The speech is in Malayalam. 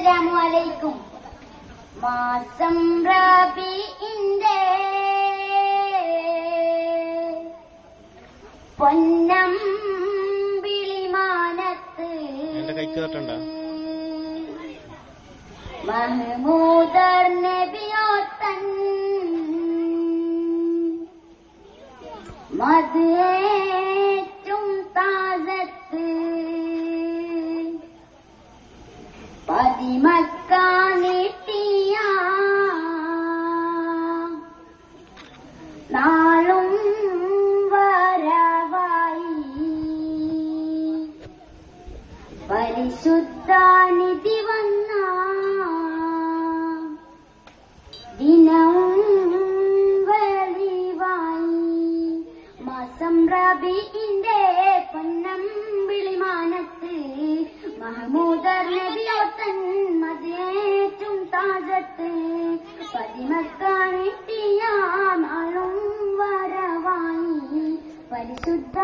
അസ്സലാമു അലൈക്കും. മാസം റബീഇന്റെ പൊന്നമ്പിളിമാനത്ത് മഹ്മൂദർ നബിയോത്തൻ മദ്ഏറ്റും താസത്ത് പതിമക്കാനിട്ടിയ നാളും വരവായി പരിശുദ്ധാനിധി വന്ന ദിനവും വെളിവായി. മാസം റബീഇന്റെ പൊന്നമ്പിളിമാനത്ത് മഹ്മൂദർ നബിയോത്തൻ മദ്ഏറ്റും താസത്ത് പതിമക്കാനിട്ടിയ നാളും വരവായി പരിശുദ്ധ